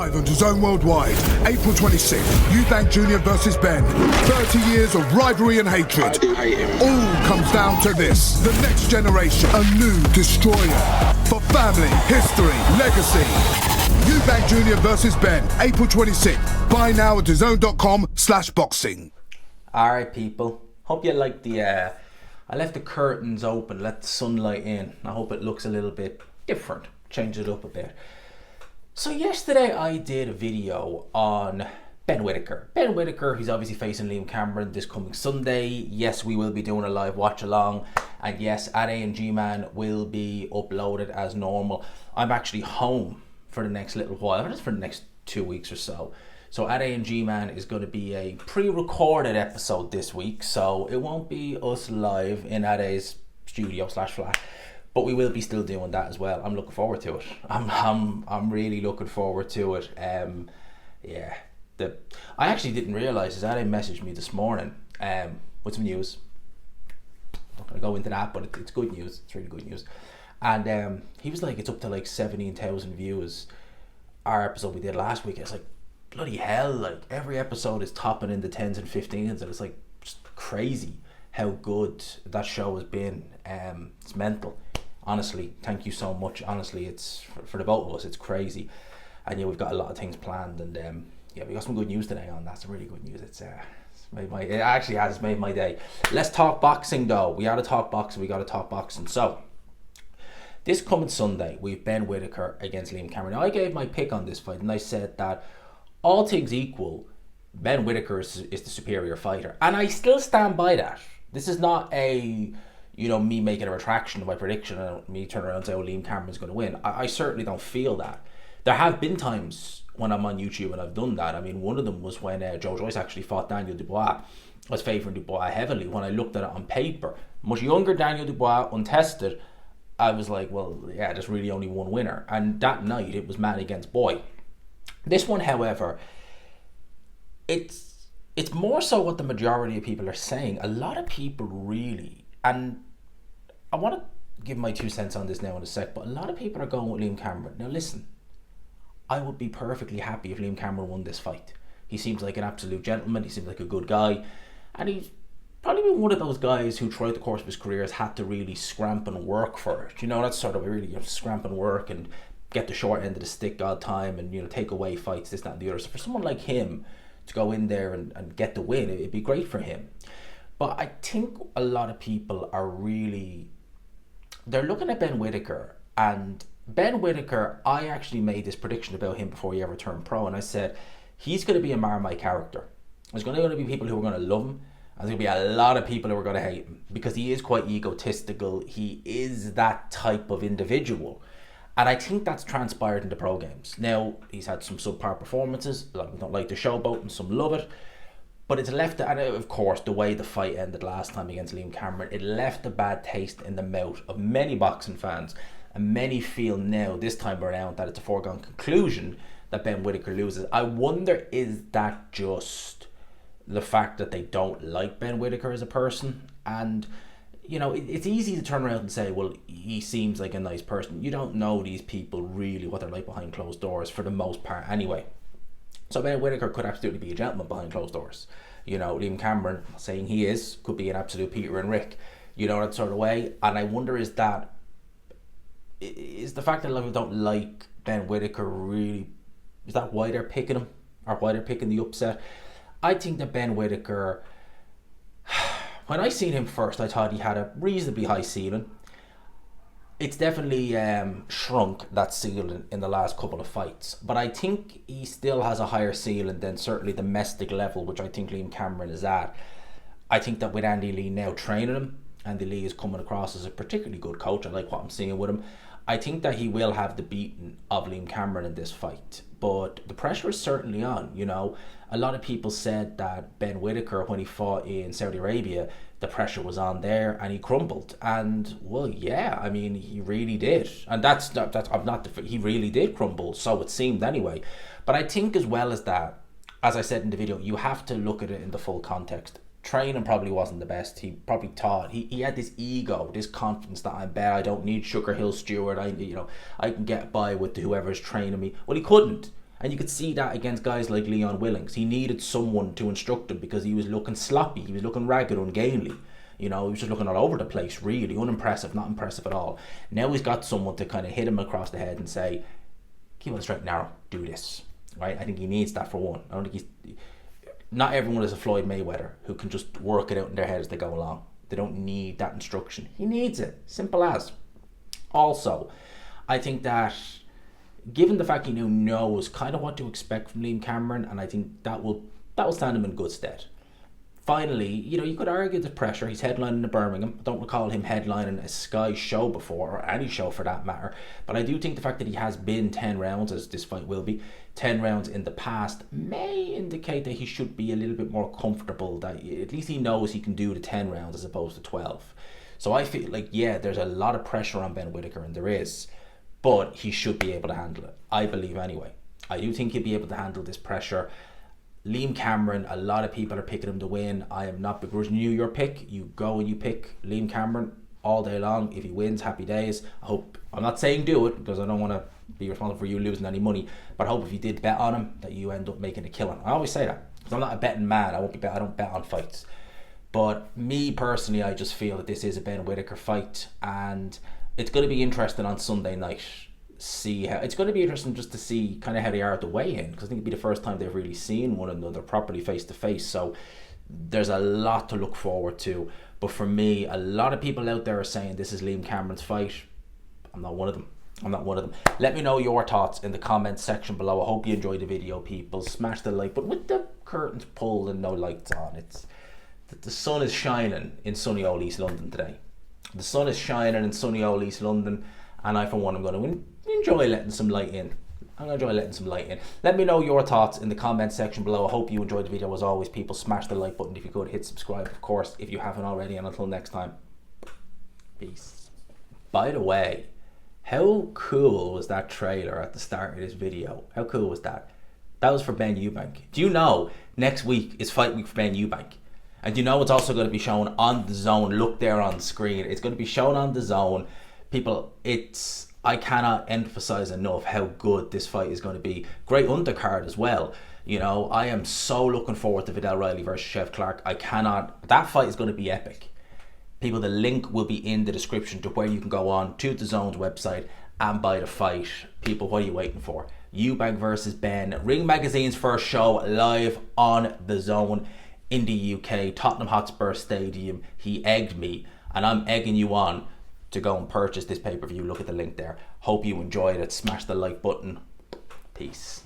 Live on DAZN Worldwide, April 26th, Eubank Jr. versus Ben. 30 years of rivalry and hatred. I do hate him. All comes down to this. The next generation, a new destroyer. For family, history, legacy. Eubank Jr. versus Ben, April 26th. Buy now at DAZN.com/boxing. Alright people, hope you like the, I left the curtains open, let the sunlight in. I hope it looks a little bit different, change it up a bit. So yesterday I did a video on Ben Whittaker. Ben Whittaker, he's obviously facing Liam Cameron this coming Sunday. Yes, we will be doing a live watch along. And yes, at A&G Man will be uploaded as normal. I'm actually home for the next little while, just for the next 2 weeks or so. So at A&G Man is going to be a pre-recorded episode this week. So it won't be us live in Ade's studio/flat. But we will be still doing that as well. I'm looking forward to it. I'm really looking forward to it. Yeah. I actually didn't realise that Ade messaged me this morning with some news. I'm not gonna go into that, but it's good news. It's really good news. And he was like, it's up to like 17,000 views. Our episode we did last week. It's like, bloody hell! Like every episode is topping in the 10s and 15s, and it's like just crazy how good that show has been. It's mental. Honestly, thank you so much. Honestly, it's for the both of us, it's crazy. And yeah, we've got a lot of things planned, and yeah, we got some good news today on that. Some really good news. It's made my, it actually has made my day. Let's talk boxing though. We gotta talk boxing. We gotta talk boxing. So this coming Sunday, we've Ben Whittaker against Liam Cameron. Now, I gave my pick on this fight, and I said that all things equal, Ben Whittaker is the superior fighter, and I still stand by that. This is not a, you know, me making a retraction of my prediction and me turning around and say, oh, Liam Cameron's going to win. I certainly don't feel that. There have been times when I'm on YouTube and I've done that. I mean, one of them was when Joe Joyce actually fought Daniel Dubois. I was favouring Dubois heavily. When I looked at it on paper, much younger Daniel Dubois, untested, I was like, well, yeah, there's really only one winner. And that night, it was man against boy. This one, however, it's more so what the majority of people are saying. A lot of people really, and I want to give my 2 cents on this now in a sec, but a lot of people are going with Liam Cameron. Now listen, I would be perfectly happy if Liam Cameron won this fight. He seems like an absolute gentleman, he seems like a good guy, and he's probably been one of those guys who throughout the course of his career has had to really scramp and work for it. You know, that's sort of really, you know, scramp and work and get the short end of the stick all the time and, you know, take away fights, this, that and the other. So for someone like him to go in there and get the win, it'd be great for him. But I think a lot of people are really, they're looking at Ben Whittaker, and Ben Whittaker, I actually made this prediction about him before he ever turned pro, and I said, he's going to be a Marmite character. There's going to be people who are going to love him, and there's going to be a lot of people who are going to hate him, because he is quite egotistical. He is that type of individual. And I think that's transpired in the pro games. Now, he's had some subpar performances. A lot of people don't like the showboat and some love it. But it's left, and of course, the way the fight ended last time against Liam Cameron, it left a bad taste in the mouth of many boxing fans. And many feel now, this time around, that it's a foregone conclusion that Ben Whittaker loses. I wonder, is that just the fact that they don't like Ben Whittaker as a person? And you know, it's easy to turn around and say, well, he seems like a nice person. You don't know these people really, what they're like behind closed doors for the most part anyway. So Ben Whittaker could absolutely be a gentleman behind closed doors. You know, Liam Cameron, saying he is, could be an absolute Peter and Rick, you know, that sort of way. And I wonder, is the fact that a lot of people don't like Ben Whittaker really, is that why they're picking him? Or why they're picking the upset? I think that Ben Whittaker, when I seen him first, I thought he had a reasonably high ceiling. It's definitely shrunk, that ceiling, in the last couple of fights. But I think he still has a higher ceiling than certainly the domestic level, which I think Liam Cameron is at. I think that with Andy Lee now training him, Andy Lee is coming across as a particularly good coach. I like what I'm seeing with him. I think that he will have the beating of Liam Cameron in this fight. But the pressure is certainly on, you know. A lot of people said that Ben Whittaker, when he fought in Saudi Arabia, the pressure was on there and he crumbled. And, well, yeah, I mean, he really did. And he really did crumble, so it seemed anyway. But I think as well as that, as I said in the video, you have to look at it in the full context. Training probably wasn't the best. He probably thought he had this ego, this confidence that I'm better. I don't need Sugar Hill Stewart. I can get by with whoever's training me. Well, he couldn't. And you could see that against guys like Leon Willings. He needed someone to instruct him because he was looking sloppy, he was looking ragged, ungainly. You know, he was just looking all over the place, really unimpressive, not impressive at all. Now he's got someone to kind of hit him across the head and say, keep on the straight and narrow, do this, right? I think he needs that for one. I don't think not everyone is a Floyd Mayweather who can just work it out in their head as they go along. They don't need that instruction. He needs it, simple as. Also, I think that given the fact he now knows kind of what to expect from Liam Cameron, and I think that will stand him in good stead. Finally, you know, you could argue the pressure. He's headlining the Birmingham. I don't recall him headlining a Sky show before, or any show for that matter. But I do think the fact that he has been 10 rounds, as this fight will be, 10 rounds in the past, may indicate that he should be a little bit more comfortable, that at least he knows he can do the 10 rounds as opposed to 12. So I feel like, yeah, there's a lot of pressure on Ben Whittaker, and there is, but he should be able to handle it. I believe anyway. I do think he'll be able to handle this pressure. Liam Cameron, a lot of people are picking him to win. I am not begrudging you your pick. You go and you pick Liam Cameron all day long. If he wins, happy days. I'm not saying do it because I don't want to be responsible for you losing any money, but I hope if you did bet on him that you end up making a killing. I always say that because I'm not a betting man. I don't bet on fights. But me personally, I just feel that this is a Ben Whittaker fight, and it's going to be interesting on Sunday night. It's going to be interesting just to see kind of how they are at the weigh-in, because I think it'll be the first time they've really seen one another properly face to face. So there's a lot to look forward to. But for me, a lot of people out there are saying this is Liam Cameron's fight. I'm not one of them. Let me know your thoughts in the comments section below. I hope you enjoyed the video, people. Smash the like button with the curtains pulled and no lights on. The sun is shining in sunny old East London today. The sun is shining in sunny old East London, and I for one am going to enjoy letting some light in. Let me know your thoughts in the comment section below. I hope you enjoyed the video. As always, people, smash the like button if you could. Hit subscribe, of course, if you haven't already. And until next time, peace. By the way, how cool was that trailer at the start of this video? How cool was that? That was for Ben Eubank. Do you know next week is fight week for Ben Eubank? And do you know it's also going to be shown on the Zone? Look there on the screen. It's going to be shown on the Zone. People, I cannot emphasize enough how good this fight is going to be. Great undercard as well. You know, I am so looking forward to Vidal Riley versus Chef Clark. That fight is going to be epic. People, the link will be in the description to where you can go on to the Zone's website and buy the fight. People, what are you waiting for? Eubank versus Ben. Ring Magazine's first show live on the Zone in the UK, Tottenham Hotspur Stadium. He egged me, and I'm egging you on to go and purchase this pay-per-view. Look at the link there. Hope you enjoyed it. Smash the like button. Peace.